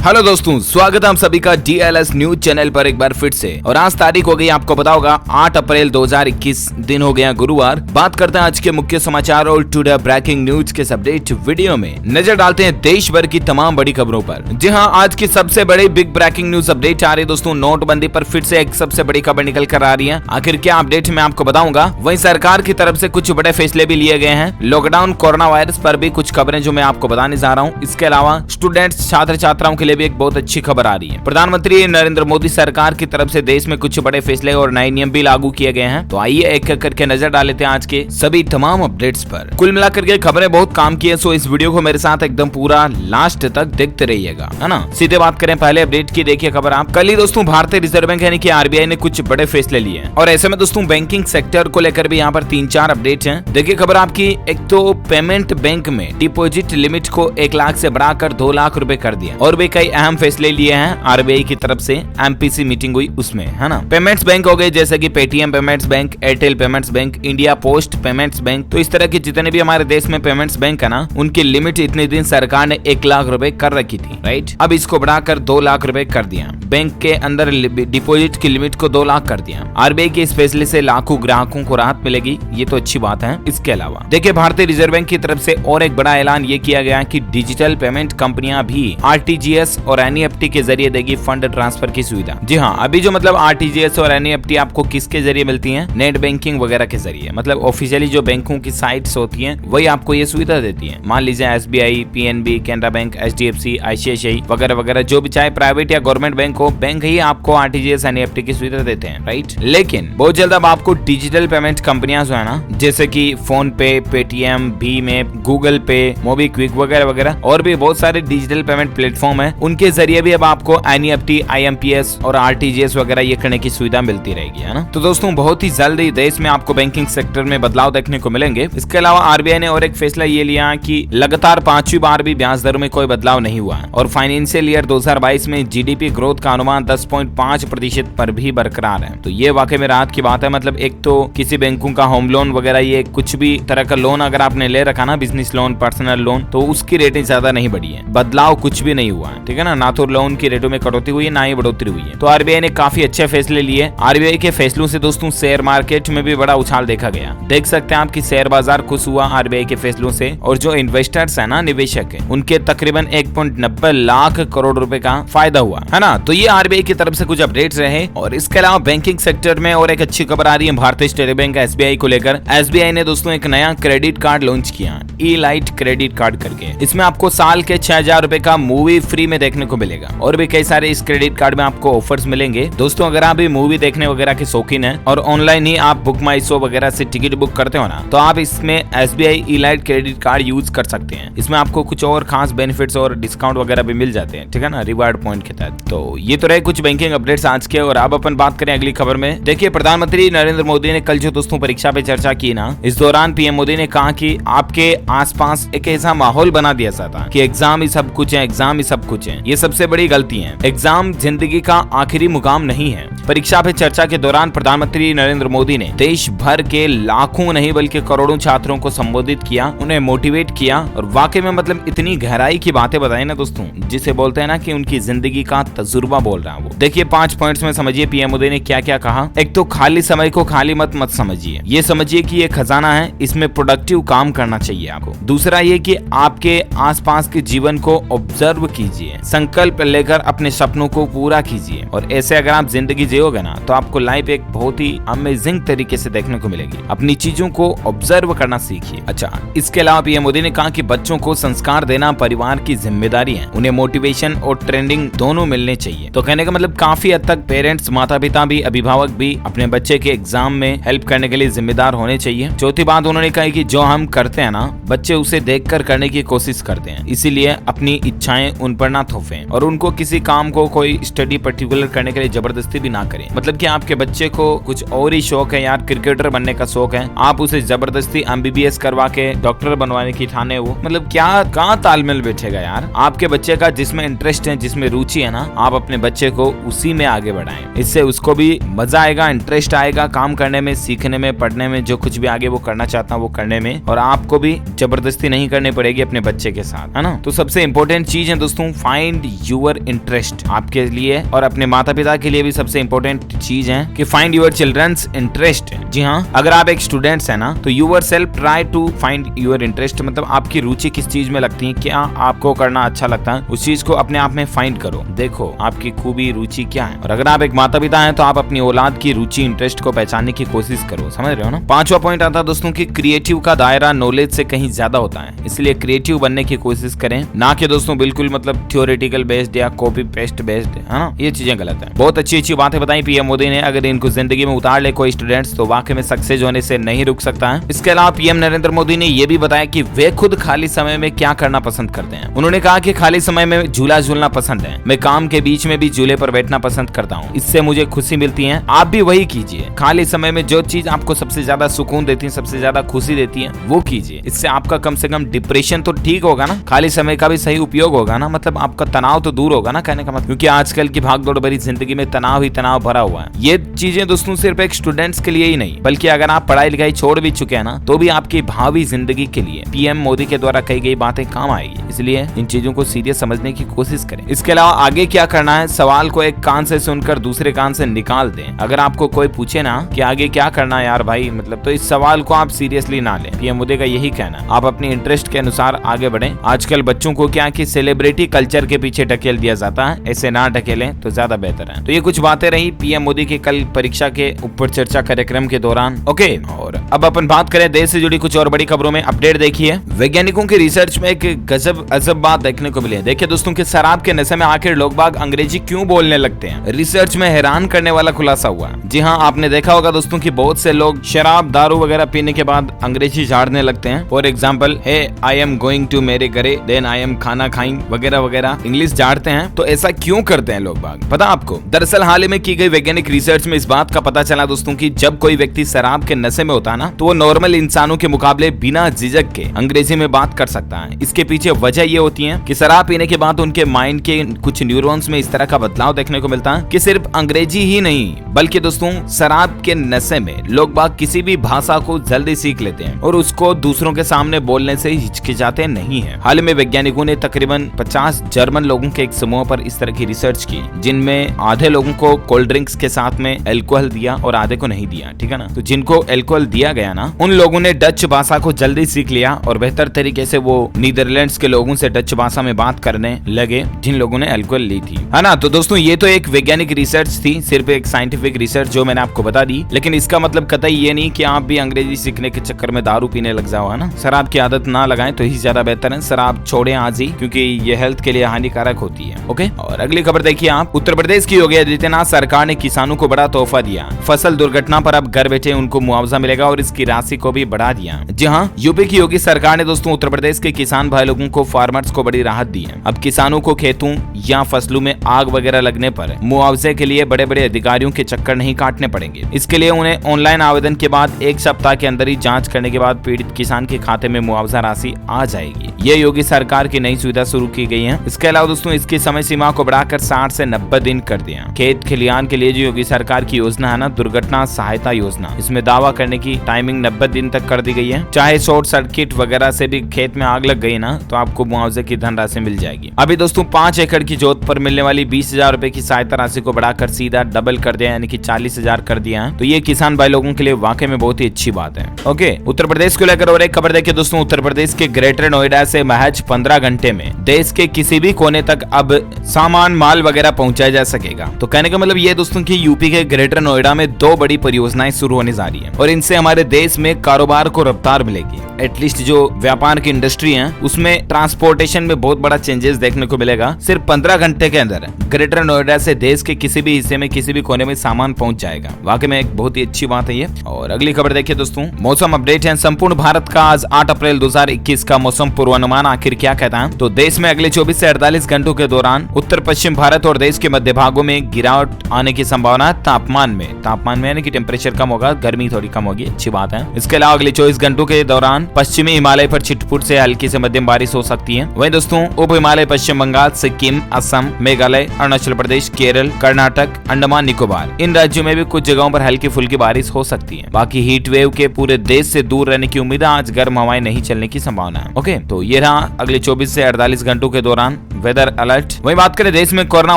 Hello दोस्तों, स्वागत है आप सभी का DLS न्यूज चैनल पर एक बार फिर से। और आज तारीख हो गई, आपको पता होगा 8 अप्रैल 2021, दिन हो गया गुरुवार। बात करते हैं आज के मुख्य समाचार और टुडे ब्रेकिंग न्यूज के अपडेट वीडियो में नजर डालते हैं देश भर की तमाम बड़ी खबरों पर। जी हां, आज की सबसे बड़ी बिग ब्रेकिंग न्यूज अपडेट आ रही है दोस्तों। नोटबंदी पर फिर से एक सबसे बड़ी खबर निकल कर आ रही है। आखिर क्या अपडेट मैं आपको बताऊंगा। वहीं सरकार की तरफ से कुछ बड़े फैसले भी लिए गए हैं। लॉकडाउन, कोरोना वायरस पर भी कुछ खबरें जो मैं आपको बताने जा रहा हूँ। इसके अलावा स्टूडेंट्स, छात्र छात्राओं के लिए भी एक बहुत अच्छी खबर आ रही है। प्रधानमंत्री नरेंद्र मोदी सरकार की तरफ से देश में कुछ बड़े फैसले और नए नियम भी लागू किए गए हैं। तो आइए एक एक करके नजर डाल लेते हैं आज के सभी तमाम अपडेट्स पर। कुल मिलाकर के खबरें बहुत काम की है, सो इस वीडियो को मेरे साथ एकदम पूरा लास्ट तक देखते रहिएगा, है ना। सीधे बात करें पहले अपडेट की। देखिए खबर आप, कल ही दोस्तों भारतीय रिजर्व बैंक यानी कि RBI ने कुछ बड़े फैसले लिए हैं। और ऐसे में दोस्तों बैंकिंग सेक्टर को लेकर भी यहाँ पर 3-4 अपडेट हैं। देखिए खबर आपकी, एक तो पेमेंट बैंक में डिपॉजिट लिमिट को 1 लाख से बढ़ाकर 2 लाख रुपए कर दिया। और भी कई अहम फैसले लिए हैं RBI की तरफ से। MPC मीटिंग हुई उसमें, है ना। पेमेंट्स बैंक हो गए जैसे कि Paytm payments bank, Airtel payments bank, India post payments bank. तो इस तरह के जितने भी हमारे देश में पेमेंट्स बैंक है ना, उनकी लिमिट इतने दिन सरकार ने 1 लाख रुपए कर रखी थी, राइट। अब इसको बढ़ाकर 2 लाख रुपए कर दिया। बैंक के अंदर डिपॉजिट की लिमिट को 2 लाख कर दिया। RBI के इस फैसले से लाखों ग्राहकों को राहत मिलेगी, ये तो अच्छी बात है। इसके अलावा देखिए भारतीय रिजर्व बैंक की तरफ से और एक बड़ा ऐलान ये किया गया कि डिजिटल पेमेंट कंपनियां भी RTGS और NEFT के जरिए देगी फंड ट्रांसफर की सुविधा। जी हाँ, अभी जो मतलब RTGS और NEFT आपको किसके जरिए मिलती हैं? नेट बैंकिंग वगैरह के जरिए। मतलब ऑफिशियली जो बैंकों की साइट्स होती हैं वही आपको ये सुविधा देती हैं। मान लीजिए SBI, PNB, Canara bank, HDFC, ICICI वगैरह वगैरह, जो भी चाहे प्राइवेट या गवर्नमेंट बैंक हो, बैंक ही आपको RTGS NEFT की सुविधा देते हैं, राइट। लेकिन बहुत जल्द अब आपको डिजिटल पेमेंट कंपनियां जो है ना, जैसे कि फोन पे, पेटीएम, भीम ऐप, गूगल पे, मोबीक्विक वगैरह वगैरह और भी बहुत सारे डिजिटल पेमेंट प्लेटफॉर्म है, उनके जरिए भी अब आपको NEFT, IMPS और RTGS वगैरह ये करने की सुविधा मिलती रहेगी, है ना। तो दोस्तों बहुत ही जल्दी देश में आपको बैंकिंग सेक्टर में बदलाव देखने को मिलेंगे। इसके अलावा RBI ने और एक फैसला ये लिया कि लगातार 5वीं बार भी ब्याज दरों में कोई बदलाव नहीं हुआ और फाइनेंशियल ईयर 2022 में GDP ग्रोथ का अनुमान 10.5% पर भी बरकरार है। तो ये वाकई में राहत की बात है। मतलब एक तो किसी बैंकों का होम लोन वगैरह, ये कुछ भी तरह का लोन अगर आपने ले रखा ना, बिजनेस लोन, पर्सनल लोन, तो उसकी रेटें ज्यादा नहीं बढ़ी है, बदलाव कुछ भी नहीं हुआ है, ठीक है ना तो लोन की रेटों में कटौती हुई है, ना ही बढ़ोतरी हुई है। तो RBI ने काफी अच्छे फैसले लिए। RBI के फैसलों से दोस्तों शेयर मार्केट में भी बड़ा उछाल देखा गया। देख सकते हैं आप कि शेयर बाजार खुश हुआ RBI के फैसलों से। और जो इन्वेस्टर्स है ना, निवेशक है, उनके तकरीबन 1.90 लाख करोड़ रुपए का फायदा हुआ, है ना। तो ये RBI की तरफ से कुछ अपडेट्स रहे। और इसके अलावा बैंकिंग सेक्टर में और एक अच्छी खबर आ रही है भारतीय स्टेट बैंक SBI को लेकर। SBI ने दोस्तों एक नया क्रेडिट कार्ड लॉन्च किया, E-लाइट क्रेडिट कार्ड करके। इसमें आपको साल के 6,000 रुपए का मूवी फ्री में देखने को मिलेगा। और भी कई सारे इस क्रेडिट कार्ड में आपको ऑफर्स मिलेंगे। दोस्तों अगर आप भी मूवी देखने वगैरह के शौकीन हैं और ऑनलाइन ही आप बुक माई शो वगैरह से टिकट बुक करते हो ना, तो आप इसमें SBI E-लाइट क्रेडिट कार्ड यूज कर सकते हैं। इसमें आपको कुछ और खास बेनिफिट्स और डिस्काउंट वगैरह भी मिल जाते हैं, ठीक है ना, रिवार्ड पॉइंट के तहत। तो ये तो रहे कुछ बैंकिंग अपडेट्स आज के। और अब अपन बात करें अगली खबर में। देखिए प्रधानमंत्री नरेंद्र मोदी ने कल जो दोस्तों परीक्षा पे चर्चा की ना, इस दौरान PM मोदी ने कहा कि आपके आसपास एक ऐसा माहौल बना दिया जाता कि एग्जाम ही सब कुछ है, एग्जाम ही सब कुछ है। ये सबसे बड़ी गलती है। एग्जाम जिंदगी का आखिरी मुकाम नहीं है। परीक्षा पे चर्चा के दौरान प्रधानमंत्री नरेंद्र मोदी ने देश भर के लाखों नहीं बल्कि करोड़ों छात्रों को संबोधित किया, उन्हें मोटिवेट किया और वाकई में मतलब इतनी गहराई की बातें बताई ना दोस्तों, जिसे बोलते हैं ना कि उनकी जिंदगी का तजुर्बा बोल रहा है वो। देखिए 5 पॉइंट्स में समझिए PM मोदी ने क्या क्या कहा। एक तो खाली समय को खाली मत समझिए, ये समझिए कि ये खजाना है, इसमें प्रोडक्टिव काम करना चाहिए आपको। दूसरा ये कि आपके आसपास के जीवन को ऑब्जर्व कीजिए, संकल्प लेकर अपने सपनों को पूरा कीजिए। और ऐसे अगर आप जिंदगी जियोगे ना, तो आपको लाइफ एक बहुत ही अमेजिंग तरीके से देखने को मिलेगी। अपनी चीजों को ऑब्जर्व करना सीखिए। अच्छा, इसके अलावा PM मोदी ने कहा कि बच्चों को संस्कार देना परिवार की जिम्मेदारी है, उन्हें मोटिवेशन और ट्रेंडिंग दोनों मिलने चाहिए। तो कहने का मतलब काफी हद तक पेरेंट्स, माता पिता भी, अभिभावक भी अपने बच्चे के एग्जाम में हेल्प करने के लिए जिम्मेदार होने चाहिए। चौथी बात उन्होंने कहा कि जो हम करते हैं ना, बच्चे उसे देखकर करने की कोशिश करते हैं, इसीलिए अपनी इच्छाएं उन पर ना थोपें और उनको किसी काम को, कोई स्टडी पर्टिकुलर करने के लिए जबरदस्ती भी ना ना करें। मतलब कि आपके बच्चे को कुछ और ही शौक है यार, क्रिकेटर बनने का शौक है, आप उसे जबरदस्ती MBBS करवा के डॉक्टर बनवाने की ठाने हो, मतलब क्या कहाँ तालमेल बैठेगा यार। आपके बच्चे का जिसमें इंटरेस्ट है, जिसमें रुचि है ना, आप अपने बच्चे को उसी में आगे बढ़ाएं। इससे उसको भी मजा आएगा, इंटरेस्ट आएगा काम करने में, सीखने में, पढ़ने में, जो कुछ भी आगे वो करना चाहता है वो करने में, और आपको भी जबरदस्ती नहीं करनी पड़ेगी अपने बच्चे के साथ, है ना। तो सबसे इंपॉर्टेंट चीज है दोस्तों, फाइंड यूर इंटरेस्ट। आपके लिए और अपने माता पिता के लिए भी सबसे इंपॉर्टेंट चीज है कि फाइंड यूर चिल्ड्रंस इंटरेस्ट। जी हाँ, अगर आप एक स्टूडेंट्स है ना, तो yourself try to find your interest, मतलब आपकी रुचि किस चीज में लगती है, क्या आपको करना अच्छा लगता है, उस चीज को अपने आप में फाइंड करो, देखो आपकी खूबी रुचि क्या है। और अगर आप एक माता पिता हैं तो आप अपनी औलाद की रुचि इंटरेस्ट को पहचानने की कोशिश करो, समझ रहे हो ना। पांचवा पॉइंट आता है दोस्तों कि क्रिएटिव का दायरा नॉलेज से कहीं ज्यादा होता है, इसलिए क्रिएटिव बनने की कोशिश करें, ना कि दोस्तों बिल्कुल मतलब थ्योरेटिकल बेस्ड या कॉपी पेस्ट बेस्ड, है ना, ये चीजें गलत है। बहुत अच्छी अच्छी बातें बताई पीएम मोदी ने, अगर इनको जिंदगी में उतार ले कोई स्टूडेंट्स तो वाकई में सक्सेस होने से नहीं रुक सकता है। इसके अलावा पीएम नरेंद्र मोदी ने यह भी बताया कि वे खुद खाली समय में क्या करना पसंद करते हैं। उन्होंने कहा कि खाली समय में झूला झूलना पसंद है, मैं काम के बीच में भी झूले पर बैठना पसंद करता हूँ, इससे मुझे खुशी मिलती है। आप भी वही कीजिए, खाली समय में जो चीज आपको सबसे ज्यादा सुकून देती है, सबसे ज्यादा खुशी देती है, वो कीजिए। इससे आपका कम से कम डिप्रेशन तो ठीक होगा ना, खाली समय का भी सही उपयोग होगा ना, मतलब आपका तनाव तो दूर होगा ना, कहने का मतलब। क्योंकि आजकल की भागदौड़ भरी जिंदगी में तनाव ही तनाव भरा हुआ है। ये चीजें दोस्तों सिर्फ एक स्टूडेंट्स के लिए ही नहीं, बल्कि अगर आप पढ़ाई लिखाई छोड़ भी चुके हैं ना, तो भी आपकी भावी जिंदगी के लिए पीएम मोदी के द्वारा कही गई बातें काम आएगी। इसलिए इन चीजों को सीरियस समझने की कोशिश करें। इसके अलावा आगे क्या करना है, सवाल को एक कान से सुनकर दूसरे कान से निकाल दें। अगर आपको कोई पूछे ना कि आगे क्या करना है यार भाई, मतलब तो इस सवाल को आप सीरियसली ना लें। पीएम मोदी का यही कहना है, आप अपनी इंटरेस्ट के अनुसार आगे बढ़ें। आजकल बच्चों को क्या कि सेलिब्रिटी कल्चर के पीछे ढकेल दिया जाता है, ऐसे ना ढकेलें तो ज्यादा बेहतर है। तो ये कुछ बातें रही पीएम मोदी की कल परीक्षा के ऊपर चर्चा कार्यक्रम के दौरान। ओके, और अब अपन बात करें देश से जुड़ी कुछ और बड़ी खबरों में। अपडेट देखिए, वैज्ञानिकों की रिसर्च में एक गजब अजब बात देखने को मिली है। देखिए दोस्तों कि शराब के नशे में आखिर लोग बाग अंग्रेजी क्यों बोलने लगते हैं। रिसर्च में हैरान करने वाला खुलासा हुआ। जी हाँ, आपने देखा होगा दोस्तों कि बहुत से लोग शराब दारू वगैरह पीने के बाद अंग्रेजी झाड़ने लगते हैं। For example, hey I am going to मेरे घरे, देन आई एम खाना खाइंग वगैरह वगैरह इंग्लिश झाड़ते हैं। तो ऐसा क्यों करते हैं लोग बाग, पता आपको? दरअसल हाल ही में की गई वैज्ञानिक रिसर्च में इस बात का पता चला दोस्तों कि जब कोई व्यक्ति शराब के नशे में होता है ना, तो वो नॉर्मल इंसानों के मुकाबले बिना झिझक के अंग्रेजी में बात कर सकता है। इसके पीछे वजह ये होती है कि शराब पीने के बाद उनके माइंड के कुछ न्यूरॉन्स में इस तरह का बदलाव देखने को मिलता है कि सिर्फ अंग्रेजी ही नहीं, बल्कि दोस्तों शराब के नशे में लोग बाग किसी भी भाषा को जल्दी सीख लेते हैं और उसको दूसरों के सामने बोलने से हिचकिचाते नहीं है। हाल में वैज्ञानिकों ने तकरीबन 50 जर्मन लोगों के एक समूह पर इस तरह की रिसर्च की, जिनमें आधे लोगों को कोल्ड ड्रिंक्स के साथ में अल्कोहल दिया और आधे को नहीं दिया, ठीक है ना। तो जिनको अल्कोहल दिया गया ना, उन लोगों ने डच भाषा को जल्दी सीख लिया और बेहतर तरीके से वो नीदरलैंड्स के लोगों से डच भाषा में बात करने लगे जिन लोगों ने अल्कोहल ली थी, है ना। तो दोस्तों ये तो एक वैज्ञानिक रिसर्च थी, सिर्फ एक साइंटिफिक रिसर्च जो मैंने आपको बता दी, लेकिन इसका मतलब कतई ये नहीं कि आप भी अंग्रेजी सीखने के चक्कर में दारू पीने लग जाओ, है ना। शराब की आदत ना लगाएं तो ही ज्यादा बेहतर है। शराब छोड़ें आज ही, क्योंकि ये हेल्थ के लिए हानिकारक होती है। ओके, और अगली खबर देखिए आप। उत्तर प्रदेश की योगी आदित्यनाथ सरकार ने किसानों को बड़ा तोहफा दिया। फसल दुर्घटना पर अब घर बैठे उनको मुआवजा मिलेगा और इसकी राशि को भी बढ़ा दिया। जी हाँ, यूपी की योगी सरकार ने दोस्तों उत्तर प्रदेश के किसान भाई लोगों को, फार्मर्स को बड़ी राहत दी है। अब किसानों को खेतों या फसलों में आग वगैरह लगने पर मुआवजे के लिए बड़े बड़े अधिकारियों के चक्कर नहीं काटने पड़ेंगे। इसके लिए उन्हें ऑनलाइन आवेदन के बाद 1 सप्ताह के अंदर ही जांच करने के बाद पीड़ित किसान के खाते में मुआवजा राशि आ जाएगी। ये योगी सरकार की नई सुविधा शुरू की गई है। इसके अलावा दोस्तों इसकी समय सीमा को बढ़ाकर 60 से 90 दिन कर दिया। खेत खलिहान के लिए जो योगी सरकार की योजना है ना, दुर्घटना सहायता योजना, इसमें दावा करने की टाइमिंग 90 दिन तक कर दी गई है। चाहे शॉर्ट सर्किट वगैरह से भी खेत में आग लग गई ना, तो आपको मुआवजे की धनराशि मिल जाएगी। अभी दोस्तों 5 एकड़ की जोत पर मिलने वाली 20,000 रुपए की सहायता राशि को बढ़ाकर सीधा डबल कर दिया, यानी कि 40,000 कर दिया है। तो ये किसान भाई लोगों के लिए वाकई में बहुत ही अच्छी बात है। ओके, उत्तर प्रदेश को लेकर और एक खबर देखिए दोस्तों। उत्तर प्रदेश के ग्रेटर नोएडा से महज 15 घंटे में देश के किसी भी कोने तक अब सामान माल वगैरह पहुंचाया जा सकेगा। तो कहने का मतलब ये दोस्तों कि यूपी के ग्रेटर नोएडा में 2 बड़ी परियोजनाएं शुरू होने जा रही है और इनसे हमारे देश में कारोबार को रफ्तार मिलेगी। एटलीस्ट जो व्यापार की इंडस्ट्री है उसमें ट्रांसपोर्टेशन में बहुत बड़ा चेंजेस देखने को मिलेगा। सिर्फ 15 घंटे के अंदर ग्रेटर नोएडा से देश के किसी भी हिस्से में, किसी भी कोने में सामान पहुंच जाएगा। वाकई में एक बहुत ही अच्छी बात है ये। और अगली खबर देखिए दोस्तों, मौसम अपडेट है। संपूर्ण भारत का आज 8 अप्रैल 2021 का मौसम पूर्वानुमान पूर्वानुमान आखिर क्या कहता है। तो देश में अगले 24 से 48 घंटों के दौरान उत्तर पश्चिम भारत और देश के मध्य भागों में गिरावट आने की संभावना है। तापमान में यानी कि टेम्परेचर कम होगा, गर्मी थोड़ी कम होगी, अच्छी बात है। इसके अलावा अगले 24 घंटों के दौरान पश्चिमी हिमालय पर छिटपुट से हल्की से मध्यम बारिश हो सकती है। वहीं दोस्तों उप हिमालय पश्चिम बंगाल, सिक्किम, असम, मेघालय, अरुणाचल प्रदेश, केरल, कर्नाटक, अंडमान निकोबार, इन राज्यों में भी कुछ जगहों पर हल्की फुल्की बारिश हो सकती है। बाकी हीट वेव के पूरे देश से दूर रहने की उम्मीद है। आज गर्म हवाएं नहीं चलने की संभावना है। ओके, तो ये रहा अगले 24 से 48 घंटों के दौरान वेदर अलर्ट। वही बात करें देश में कोरोना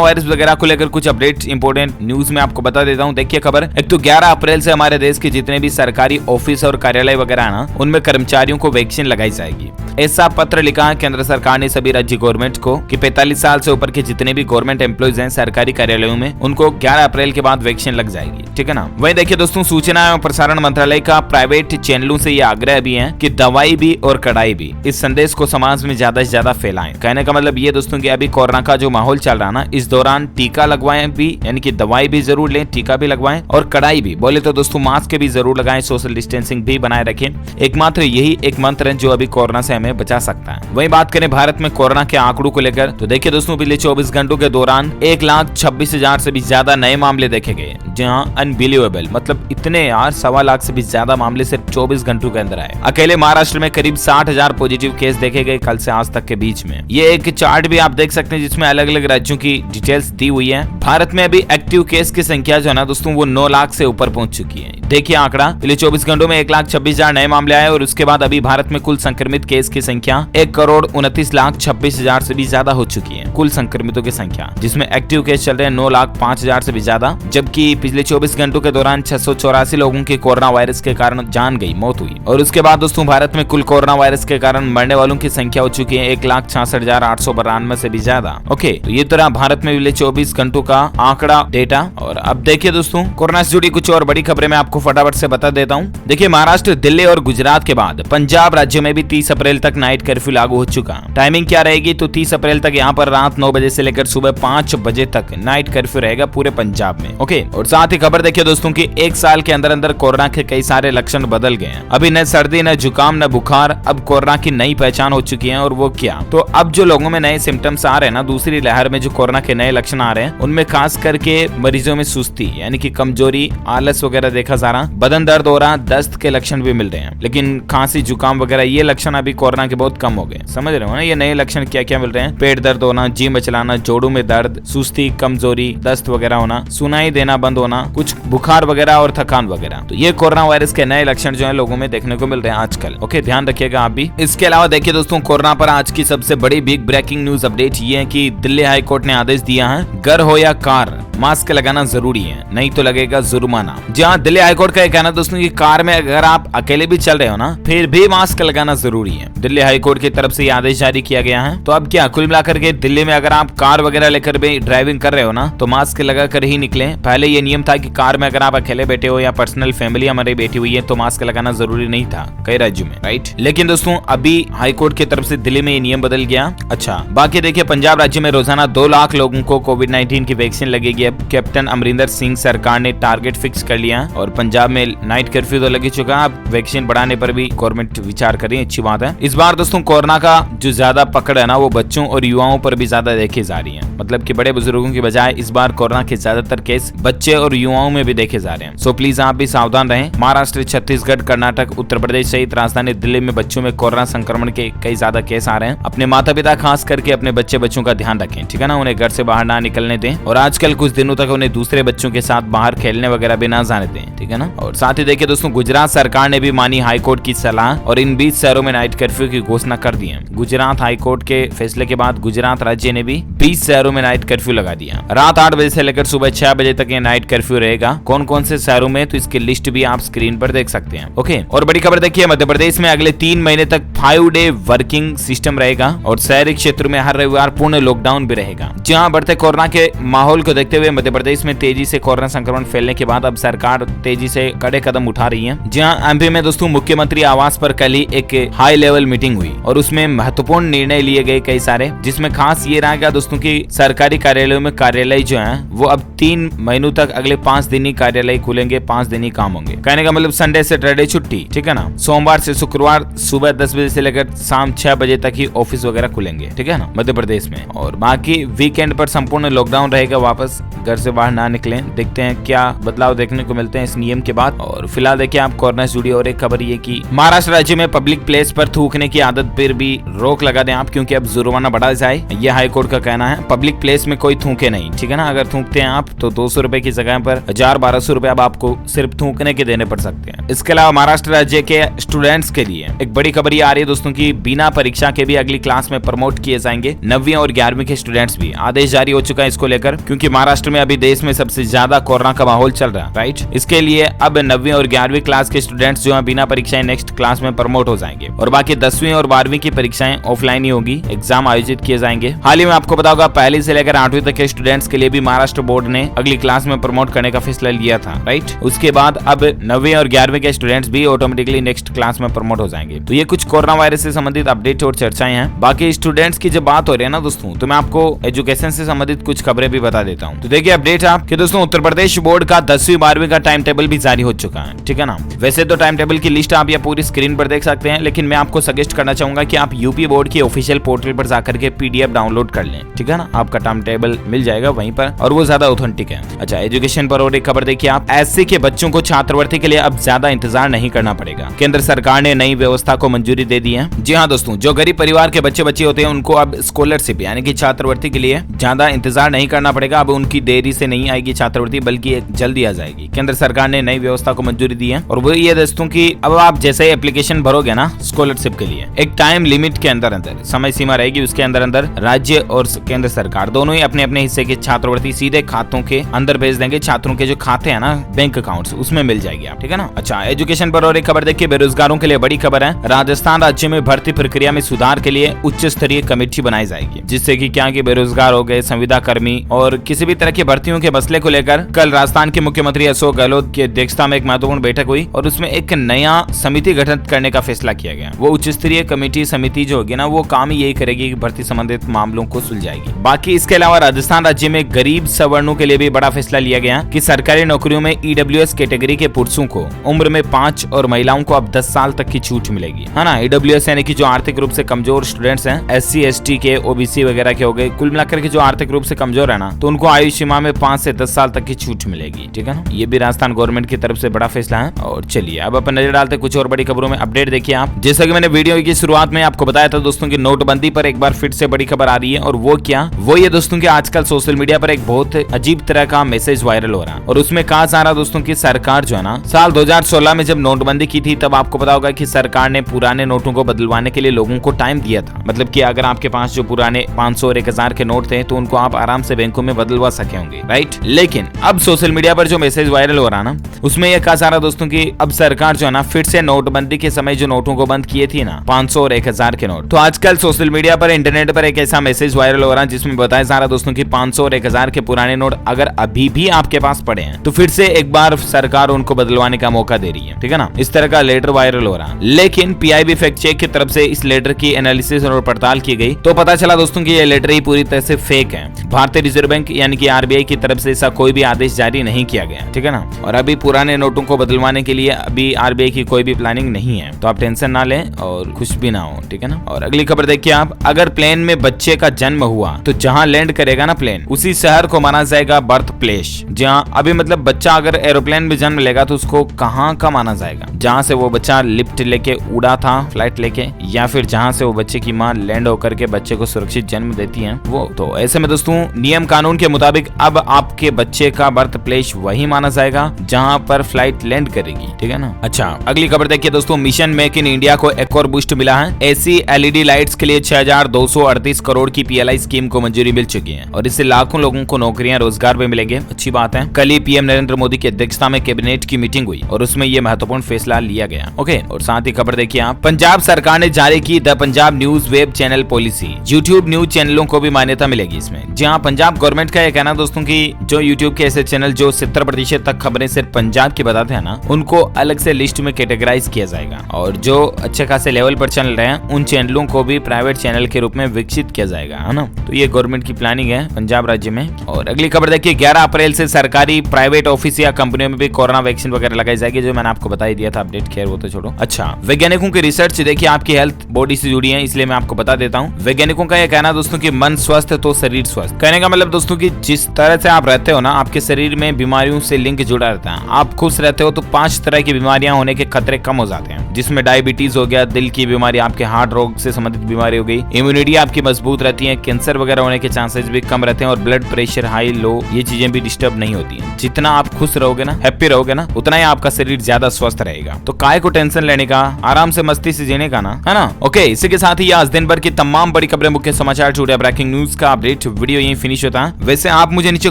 वायरस वगैरह को लेकर कुछ अपडेट इंपोर्टेंट न्यूज में आपको बता देता हूँ। देखिए खबर, एक तो 11 अप्रैल से हमारे देश के जितने भी सरकारी ऑफिस और कार्यालय वगैरह है ना, उनमें कर्मचारियों को वैक्सीन लगाई जाएगी। ऐसा पत्र लिखा है केंद्र सरकार ने सभी राज्य गवर्नमेंट को कि 45 साल से ऊपर के जितने भी गवर्नमेंट एम्प्लॉइज हैं सरकारी कार्यालयों में, उनको 11 अप्रैल के बाद वैक्सीन लग जाएगी। ठीक है ना। वही देखिए दोस्तों, सूचना एवं प्रसारण मंत्रालय का प्राइवेट चैनलों से यह आग्रह भी है कि दवाई भी और कड़ाई भी, इस संदेश को समाज में ज्यादा से ज्यादा फैलाएं। कहने का मतलब ये दोस्तों कि अभी कोरोना का जो माहौल चल रहा ना, इस दौरान टीका लगवाएं भी, यानी कि दवाई भी जरूर लें, टीका भी लगवाएं और कड़ाई भी, बोले तो दोस्तों मास्क भी जरूर लगाएं, सोशल डिस्टेंसिंग भी बनाए रखें। एकमात्र यही एक मंत्र है जो अभी कोरोना से हमें बचा सकता है। वही बात करें भारत में कोरोना के आंकड़ों को लेकर, तो देखिए दोस्तों पिछले 24 घंटों के दौरान 1,26,000 से भी ज्यादा नए मामले देखे गए, जहां अनबिलीवेबल मतलब इतने यार 1.25 लाख से भी ज्यादा मामले सिर्फ 24 घंटों के अंदर आए। अकेले महाराष्ट्र में करीब 60,000 पॉजिटिव केस देखे गए कल से आज तक के बीच में। ये एक चार्ट भी आप देख सकते हैं जिसमें अलग अलग राज्यों की डिटेल्स दी हुई है। भारत में अभी एक्टिव केस की संख्या जो है ना दोस्तों, वो 9 लाख से ऊपर पहुंच चुकी है। देखिए आंकड़ा, पिछले 24 घंटों में 1,26,000 नए मामले आए और उसके बाद अभी भारत में कुल संक्रमित केस की संख्या 1,29,26,000 से भी ज्यादा हो चुकी है। कुल संक्रमितों की संख्या, जिसमें एक्टिव केस चल रहे हैं 9,05,000 से भी ज्यादा, जबकि पिछले 24 घंटों के दौरान 684 लोगों की कोरोना वायरस के कारण जान गई, मौत हुई। और उसके बाद दोस्तों भारत में कुल कोरोना वायरस के कारण मरने वालों की संख्या हो चुकी है 1,66,892 से भी ज्यादा। ओके, तो ये तरह भारत में पिछले 24 घंटों का आंकड़ा डेटा। और अब देखिए दोस्तों, कोरोना से जुड़ी कुछ और बड़ी खबरें मैं आपको फटाफट से बता देता हूँ। देखिए महाराष्ट्र, दिल्ली और गुजरात के बाद पंजाब राज्य में भी 30 अप्रैल तक नाइट कर्फ्यू लागू हो चुका। टाइमिंग क्या रहेगी, तो 30 अप्रैल तक यहाँ पर रात 9 बजे से लेकर सुबह 5 बजे तक नाइट कर्फ्यू रहेगा पूरे पंजाब में। ओके, और साथ ही खबर देखिए दोस्तों की 1 साल के अंदर अंदर कोरोना के कई सारे लक्षण बदल गए हैं। अभी न सर्दी, न जुकाम, न बुखार, अब कोरोना की नई पहचान हो चुकी है। और वो क्या, तो अब जो लोगों में नए सिम्टम्स आ रहे हैं ना, दूसरी लहर में जो कोरोना के नए लक्षण आ रहे हैं, उनमें खास करके मरीजों में सुस्ती यानी कि कमजोरी, आलस वगैरह देखा जा रहा, बदन दर्द हो रहा, दस्त के लक्षण भी मिल रहे हैं। लेकिन खांसी, जुकाम वगैरह ये लक्षण अभी कोरोना के बहुत कम हो गए। समझ रहे हो ना, ये नए लक्षण क्या क्या मिल रहे हैं। पेट दर्द होना, जी मचलाना, जोड़ों में दर्द, सुस्ती, कमजोरी, दस्त वगैरह होना, सुनाई देना बंद होना, कुछ बुखार वगैरह और थकान वगैरह। तो ये कोरोना वायरस के नए लक्षण जो है लोगों में देखने को मिल रहे हैं आजकल। ओके, ध्यान रखिएगा आप भी। इसके अलावा देखिए दोस्तों, कोरोना पर आज की सबसे बड़ी बिग ब्रेकिंग न्यूज अपडेट ये है कि दिल्ली हाई कोर्ट ने आदेश दिया है, घर हो या कार मास्क लगाना जरूरी है, नहीं तो लगेगा जुर्माना। जहाँ दिल्ली हाईकोर्ट का कहना दोस्तों कि कार में अगर आप अकेले भी चल रहे हो ना, फिर भी मास्क लगाना जरूरी है। दिल्ली हाईकोर्ट की तरफ से ये आदेश जारी किया गया है। तो अब क्या, कुल मिलाकर के दिल्ली में अगर आप कार वगैरह लेकर भी ड्राइविंग कर रहे हो ना, तो मास्क लगा कर ही निकले। पहले ये नियम था कि कार में अगर आप अकेले बैठे हो या पर्सनल फैमिली हमारी बैठी हुई है तो मास्क लगाना जरूरी नहीं था कई राज्यों में, राइट। लेकिन दोस्तों अभी हाईकोर्ट की तरफ से दिल्ली में ये नियम बदल गया। अच्छा, बाकी देखिए पंजाब राज्य में रोजाना 2 लाख लोगों को कोविड-19 की वैक्सीन लगेगी। अब कैप्टन अमरिंदर सिंह सरकार ने टारगेट फिक्स कर लिया और पंजाब में नाइट कर्फ्यू तो लग चुका है, अब वैक्सीन बढ़ाने पर भी गवर्नमेंट विचार कर रही है, अच्छी बात है। इस बार दोस्तों कोरोना का जो ज्यादा पकड़ है ना, वो बच्चों और युवाओं पर भी ज्यादा देखी जा रही है। मतलब कि बड़े बुजुर्गों की बजाय इस बार कोरोना के ज्यादातर केस बच्चे और युवाओं में भी देखे जा रहे हैं। सो प्लीज आप भी सावधान रहें। महाराष्ट्र, छत्तीसगढ़, कर्नाटक, उत्तर प्रदेश सहित राजधानी दिल्ली में बच्चों में कोरोना संक्रमण के कई ज्यादा केस आ रहे हैं। अपने माता पिता खास करके अपने बच्चों का ध्यान रखें, ठीक है ना। उन्हें घर से बाहर ना निकलने दें और आजकल कुछ दिनों तक उन्हें दूसरे बच्चों के साथ बाहर खेलने वगैरह भी ना जाने दें, ठीक है ना। और साथ ही देखिए दोस्तों, गुजरात सरकार ने भी मानी हाईकोर्ट की सलाह और इन 20 शहरों में नाइट कर्फ्यू की घोषणा कर दी है। गुजरात हाईकोर्ट के फैसले के बाद गुजरात राज्य ने भी 20 शहरों में नाइट कर्फ्यू लगा दिया। रात 8 बजे से लेकर सुबह 6 बजे तक ये नाइट कर्फ्यू रहेगा। कौन कौन से शहरों में, तो इसकी लिस्ट भी आप स्क्रीन पर देख सकते हैं। ओके, और बड़ी खबर देखिए, मध्य प्रदेश में अगले 3 महीने तक 5 डे वर्किंग सिस्टम रहेगा और शहरी क्षेत्र में हर रविवार पूर्ण लॉकडाउन भी रहेगा। जहां बढ़ते कोरोना के माहौल को देखते हुए मध्य प्रदेश में तेजी से कोरोना संक्रमण फैलने के बाद अब सरकार तेजी से कड़े कदम उठा रही है। जहां एमपी में दोस्तों मुख्यमंत्री आवास पर कल ही एक हाई लेवल मीटिंग हुई और उसमें महत्वपूर्ण निर्णय लिए गए कई सारे, जिसमें खास ये रहा दोस्तों की सरकारी कार्यालयों में कार्यालय जो है वो अब 3 महीनों तक अगले 5 दिन ही कार्यालय खुलेंगे, 5 दिन ही काम होंगे। कहने का मतलब संडे सैटरडे छुट्टी, ठीक है ना। सोमवार से शुक्रवार सुबह 10 बजे से लेकर शाम 6 बजे तक ही ऑफिस वगैरह खुलेंगे, ठीक है ना, मध्य प्रदेश में। और बाकी वीकेंड पर संपूर्ण लॉकडाउन रहेगा, वापस घर से बाहर ना निकलें। देखते हैं क्या बदलाव देखने को मिलते हैं इस नियम के बाद। और फिलहाल देखिए आप कोरोना से जुड़ी और एक खबर ये कि महाराष्ट्र राज्य में पब्लिक प्लेस पर थूकने की आदत पर भी रोक लगा दें आप, क्योंकि अब जुर्माना बढ़ा जाए, ये हाई कोर्ट का कहना है। पब्लिक प्लेस में कोई थूके नहीं, ठीक है ना। अगर थूकते हैं आप तो 200 रुपए की जगह पर 1000-1200 रुपए अब आपको सिर्फ थूकने के देने पड़ सकते हैं। इसके अलावा महाराष्ट्र राज्य के स्टूडेंट्स के लिए एक बड़ी खबर ये आ रही है दोस्तों की बिना परीक्षा के भी अगली क्लास में प्रमोट किए जाएंगे 9वीं और 11वीं के स्टूडेंट्स भी। आदेश जारी हो चुका है इसको लेकर, क्योंकि महाराष्ट्र में अभी देश में सबसे ज्यादा कोरोना का माहौल चल रहा है, राइट। इसके लिए अब 9वीं और 11वीं क्लास के स्टूडेंट्स जो है बिना परीक्षाएं नेक्स्ट क्लास में प्रमोट हो जाएंगे। और बाकी 10वीं और 12वीं की परीक्षाएं ऑफलाइन ही होगी, एग्जाम आयोजित किए जाएंगे। हाल ही में आपको पता होगा पहली से लेकर 8वीं तक के स्टूडेंट्स के लिए भी महाराष्ट्र बोर्ड ने अगली क्लास में प्रमोट करने का फैसला लिया था, राइट। उसके बाद अब 9वीं और 11वीं के स्टूडेंट्स भी ऑटोमेटिकली नेक्स्ट क्लास में प्रमोट हो जाएंगे। तो ये कुछ कोरोना वायरस से संबंधित अपडेट और चर्चाएं हैं। बाकी स्टूडेंट्स की जब बात हो रही है ना दोस्तों, तो मैं आपको एजुकेशन से संबंधित कुछ खबरें भी बता देता हूँ। तो देखिए अपडेट आप कि दोस्तों उत्तर प्रदेश बोर्ड का 10वीं 12वीं का टाइम टेबल भी जारी हो चुका है, ठीक है ना। वैसे तो टाइम टेबल की लिस्ट आप ये पूरी स्क्रीन पर देख सकते हैं, लेकिन मैं आपको सजेस्ट करना चाहूंगा कि आप यूपी बोर्ड की ऑफिशियल पोर्टल पर जाकर के PDF डाउनलोड कर लें, ठीक है ना। आपका टाइम टेबल मिल जाएगा वहीं पर और वो ज्यादा ऑथेंटिक है। अच्छा, एजुकेशन पर और एक खबर देखिए आप, SC के बच्चों को छात्रवृत्ति के लिए अब ज्यादा इंतजार नहीं करना पड़ेगा। केंद्र सरकार ने नई व्यवस्था को मंजूरी दे दी है। जी हाँ दोस्तों, जो गरीब परिवार के बच्चे होते हैं उनको अब स्कॉलरशिप यानी कि छात्रवृत्ति के लिए ज्यादा इंतजार नहीं करना पड़ेगा। अब उनकी देरी से नहीं आएगी छात्रवृत्ति, बल्कि जल्दी आ जाएगी। केंद्र सरकार ने नई व्यवस्था को मंजूरी दी है और वो ये दोस्तों की अब आप जैसे एप्लीकेशन भरोगे ना स्कॉलरशिप के लिए, एक टाइम लिमिट के अंदर समय सीमा रहेगी, उसके अंदर राज्य और केंद्र सरकार दोनों ही अपने अपने हिस्से की छात्रवृत्ति सीधे खातों के अंदर भेज देंगे। छात्रों के जो खाते हैं ना बैंक अकाउंट्स, उसमें मिल जाएगी आप, ठीक है ना। अच्छा, एजुकेशन पर और एक खबर देखिए, बेरोजगारों के लिए बड़ी खबर है। राजस्थान राज्य में भर्ती प्रक्रिया में सुधार के लिए उच्च स्तरीय कमेटी बनाई जाएगी, जिससे कि क्या कि बेरोजगार हो गए संविदा कर्मी और किसी भी तरह की भर्तियों के मसले को लेकर कल राजस्थान के मुख्यमंत्री अशोक गहलोत की अध्यक्षता में एक महत्वपूर्ण बैठक हुई और उसमें एक नया समिति गठित करने का फैसला किया गया। वो उच्च स्तरीय कमेटी समिति जो होगी ना, वो काम यही करेगी कि भर्ती संबंधित मामलों को सुलझाएगी। बाकी इसके अलावा राजस्थान राज्य में गरीब सवर्णों के लिए भी बड़ा फैसला लिया गया कि सरकारी नौकरियों में EWS कैटेगरी के पुरुषों को उम्र में 5 और महिलाओं को अब 10 साल तक की छूट मिलेगी, है ना। EWS यानी कि जो आर्थिक रूप से कमजोर स्टूडेंट्स हैं, SC ST के OBC वगैरह के हो गए, कुल मिलाकर के जो आर्थिक रूप से कमजोर है ना, तो उनको आयु सीमा में 5 से 10 साल तक की छूट मिलेगी, ठीक है ना। ये भी राजस्थान गवर्नमेंट की तरफ से बड़ा फैसला है। और चलिए अब अपन नजर डालते कुछ और बड़ी खबरों में। अपडेट देखिए आप, जैसा कि मैंने वीडियो की शुरुआत में आपको बताया था दोस्तों की नोटबंदी पर एक बार फिर से बड़ी खबर आ रही है। और वो क्या, वो ये दोस्तों की आजकल सोशल मीडिया पर एक बहुत अजीब तरह का मैसेज वायरल हो रहा है और उसमें कहा जा रहा दोस्तों की सरकार जो है ना, साल 2016 में जब नोटबंदी की थी तब आपको पता होगा कि सरकार ने पुराने नोटों को बदलवाने के लिए लोगों को टाइम दिया था। मतलब कि अगर आपके पास जो पुराने 500 और 1000 के नोट थे तो उनको आप आराम से बैंकों में बदलवा सके होंगे, राइट। लेकिन अब सोशल मीडिया पर जो मैसेज वायरल हो रहा ना, उसमें यह कहा जा रहा दोस्तों की अब सरकार जो है ना फिर से नोटबंदी के समय जो नोटों को बंद किए थी ना 500 और 1000 के नोट, तो आजकल सोशल मीडिया पर इंटरनेट पर एक ऐसा मैसेज वायरल हो रहा है जिसमें बताया जा रहा दोस्तों की 500 और 1000 के पुराने नोट अगर अभी भी आपके पास पड़े हैं तो फिर से एक बार सरकार उनको बदलवाने का मौका दे रही है, ठीक है ना। इस तरह का लेटर वायरल हो रहा है। लेकिन PIB फैक्ट चेक की तरफ से इस लेटर की एनालिसिस और पड़ताल की गई तो पता चला दोस्तों की ये लेटर ही पूरी तरह से फेक है। भारतीय रिजर्व बैंक यानी कि RBI की तरफ से ऐसा कोई भी आदेश जारी नहीं किया गया, ठीक है ना। और अभी पुराने नोटों को बदलवाने के लिए अभी RBI की कोई भी प्लानिंग नहीं है, तो आप टेंशन ना लें और खुश भी ना हो, ठीक है ना। और अगली खबर देखिए आप, अगर प्लेन में बच्चे का जन्म हुआ तो जहां लैंड करेगा ना प्लेन, उसी शहर को माना जाएगा बर्थ प्लेस। जहां अभी मतलब बच्चा अगर एरोप्लेन में जन्म लेगा तो उसको कहां का माना जाएगा, जहां से वो बच्चा लिफ्ट लेके उड़ा था फ्लाइट लेके, या फिर जहां से वो बच्चे की मां लैंड होकर के बच्चे को सुरक्षित जन्म देती है वो। तो ऐसे में दोस्तों नियम कानून के मुताबिक अब आपके बच्चे का बर्थ प्लेस वही माना जाएगा जहां पर फ्लाइट लैंड करेगी, ठीक है ना। अच्छा, अगली खबर देखिए दोस्तों, मिशन मेक इन इंडिया को एक और बूस्ट मिला है। ऐसी LED लाइट्स के लिए 6238 करोड़ की PLI स्कीम को मंजूरी मिल चुकी है और इससे लाखों लोगों को नौकरियां रोजगार भी मिलेंगे। अच्छी बात है। कल ही PM नरेंद्र मोदी की अध्यक्षता में कैबिनेट की मीटिंग हुई और उसमें यह महत्वपूर्ण फैसला लिया गया। ओके, और साथ ही खबर देखिए आप, पंजाब सरकार ने जारी की the Punjab news web channel policy. YouTube news चैनलों को भी मान्यता मिलेगी इसमें। जहां पंजाब गवर्नमेंट का यह कहना दोस्तों की जो YouTube के ऐसे चैनल जो 70% तक खबरें सिर्फ पंजाब की बताते हैं ना, उनको अलग से लिस्ट में कैटेगराइज किया जाएगा और जो अच्छे खासे लेवल पर चल रहे हैं उन चैनलों को भी प्राइवेट चैनल के रूप में विकसित किया जाएगा, है ना। तो ये गवर्नमेंट की प्लानिंग है पंजाब राज्य में। और अगली खबर देखिए 11 अप्रैल से सरकारी प्राइवेट ऑफिस या कंपनियों में भी कोरोना वैक्सीन वगैरह लगाई जाएगी, जो मैंने आपको बता ही दिया था अपडेट। खैर वो तो छोड़ो। अच्छा, वैज्ञानिकों की रिसर्च देखिए आपकी हेल्थ बॉडी से जुड़ी है, इसलिए मैं आपको बता देता हूँ। वैज्ञानिकों का यह कहना दोस्तों की मन स्वस्थ तो शरीर स्वस्थ। कहने का मतलब दोस्तों की जिस तरह से आप रहते हो ना, आपके शरीर में बीमारियों से लिंक जुड़ा रहता है। आप खुश रहते हो तो 5 तरह की बीमारियां होने के खतरे कम हो जाते हैं, जिसमें डायबिटीज हो गया, दिल की बीमारी, आपके हार्ट रोग से संबंधित बीमारी हो गई, इम्यूनिटी आपकी मजबूत रहती है, कैंसर वगैरह होने के चांसेस भी कम रहते हैं, और ब्लड प्रेशर हाई लो ये चीजें भी डिस्टर्ब नहीं होती हैं। जितना आप खुश रहोगे ना, हैप्पी रहोगे ना, उतना ही आपका शरीर ज्यादा स्वस्थ रहेगा। तो काय को टेंशन लेने का, आराम से मस्ती से जीने का ना, है ना। ओके, इसी के साथ ही आज दिन भर की तमाम बड़ी खबरें, मुख्य समाचार, टुडे ब्रेकिंग न्यूज का अपडेट वीडियो यही फिनिश होता है। वैसे आप मुझे नीचे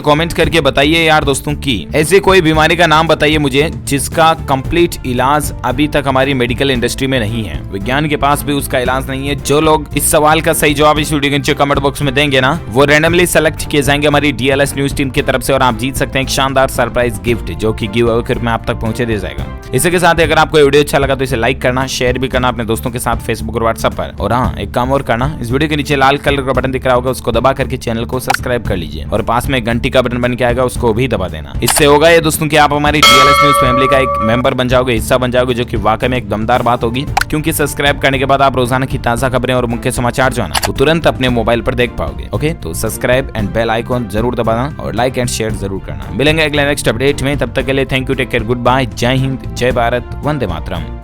कमेंट करके बताइए यार दोस्तों की ऐसी कोई बीमारी का नाम बताइए मुझे जिसका कंप्लीट इलाज अभी तक हमारी मेडिकल इंडस्ट्री में नहीं है, विज्ञान के पास भी उसका इलाज नहीं है। जो लोग इस सवाल का सही जवाब इस वीडियो के नीचे कमेंट बॉक्स में देंगे ना, वो रैंडमली सेलेक्ट किए जाएंगे हमारी DLS न्यूज टीम की तरफ से, और आप जीत सकते हैं एक शानदार सरप्राइज गिफ्ट, जो कि गिव अवे में आप तक पहुंचे दे जाएगा। इसी के साथ अगर आपको वीडियो अच्छा लगा तो इसे लाइक करना, शेयर भी करना अपने दोस्तों के साथ फेसबुक और व्हाट्सएप पर। और हाँ, एक काम और करना, इस वीडियो के नीचे लाल कलर का बटन दिख रहा होगा, उसको दबा करके चैनल को सब्सक्राइब कर लीजिए, और पास में घंटी का बटन बन के आएगा, उसको भी दबा देना। इससे होगा ये दोस्तों कि आप हमारी DLS न्यूज फैमिली का एक मेंबर बन जाओगे, हिस्सा बन जाओगे, जो कि वाकई में एक दमदार बात होगी, क्योंकि सब्सक्राइब करने के बाद आप रोजाना की ताजा खबरें और मुख्य समाचार जो है ना, वो तुरंत अपने मोबाइल पर देख पाओगे। ओके, तो सब्सक्राइब एंड बेल आइकॉन जरूर दबाना, और लाइक एंड शेयर जरूर करना। मिलेंगे अगले नेक्स्ट अपडेट में, तब तक के लिए thank you, take care, goodbye, Jai Hind, जय भारत, वंदे मातरम।